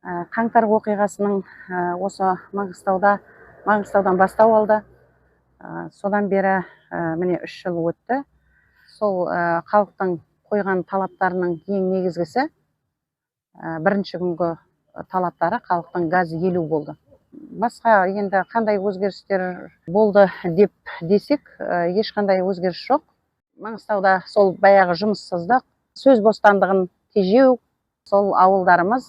Қаңтар оқиғасының осы Маңғыстаудан бастау алды. Содан бері міне 3 жыл өтті. Сол халықтың қойған талаптарының ең негізгісі бірінші күнгі талаптары халықтың газы елу болды. Басқа енді қандай өзгерістер болды деп десек, ешқандай өзгеріс жоқ. Маңғыстауда сол баяғы жұмыссыздық, сөз бостандығын тежеу, сол ауылдарымыз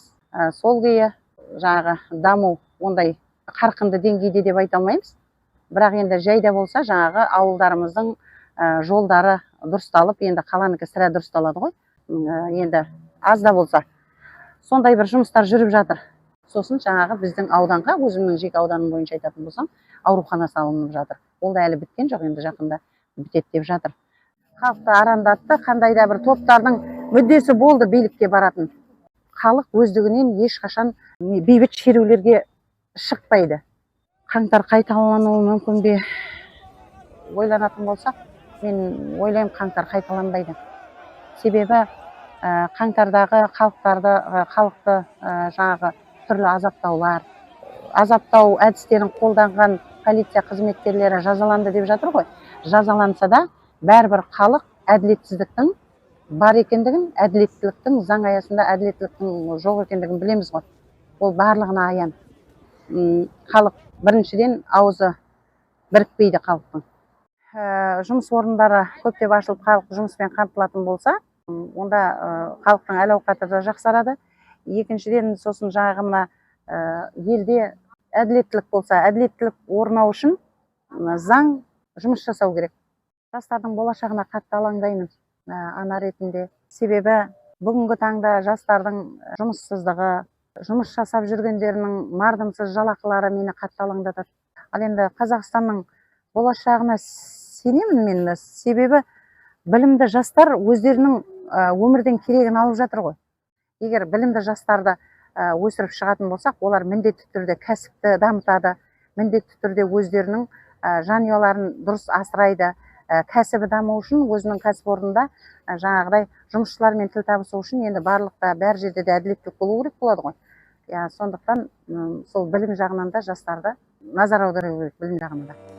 сол күйі жаңағы даму ондай қарқынды деңгейде деп айта алмаймыз. Бірақ енді жайда болса жаңағы ауылдарымыздың жолдары дұрысталып, енді қаланыкі сірә дұрысталады ғой. Енді аз да болса сондай бір жұмыстар жүріп жатыр. Сосын жаңағы біздің ауданға, өзімнің жеке ауданым бойынша айтатын болсам, аурухана салынып жатыр. Ол да әлі біткен жоқ, енді жақында бітеді деп жатыр. Халықты арандатты, қандай да бір топтардың мүддесі болды билікке баратын. Халық өздігінен ешқашан бейбіт шерулерге шықпайды. Қаңтар қайталануы мүмкін бе? Ойланатын болсақ, мен ойлаймын, қаңтар қайталанбайды. Себебі қаңтардағы халықты жаңағы түрлі азаптау әдістерін қолданған полиция қызметкерлері жазаланды деп жатыр ғой. Жазаланса да бәрібір халық әділетсіздіктің бар екендігін, әділеттіліктің заң аясында әділеттіліктің жоқ екендігін білеміз ғой. Ол барлығына аян. Халық біріншіден ауызы бірікпейді халықтың. Жұмыс орындары көптеп ашылып, халық жұмыспен қамтылатын болса, онда халықтың әл-ауқаты да жақсарады. Екіншіден, сосын жаңағы мына елде әділеттілік болса, әділеттілік орнау үшін заң жұмыс жасау керек. Жастардың болашағына қатты алаңдаймын ана ретінде. Себебі бүгінгі таңда жастардың жұмыссыздығы, жұмыс жасап жүргендерінің мардымсыз жалақылары мені қатты алаңдатады. Ал енді Қазақстанның болашағына сенемін мен, себебі білімді жастар өздерінің өмірден керегін алып жатыр ғой. Егер білімді жастарды өсіріп шығатын болсақ, олар міндетті түрде кәсіпті дамытады, міндетті түрде өздерінің жанұяларын дұрыс асырайды. Кәсібі даму үшін өзінің кәсіпорнында жаңағыдай жұмысшылармен тіл табысу үшін енді барлықта бәр жерде де әділеттілік болу керек болады ғой. Сондықтан сол білім жағынан да жастарды назар аудару керек, білім жағынан да.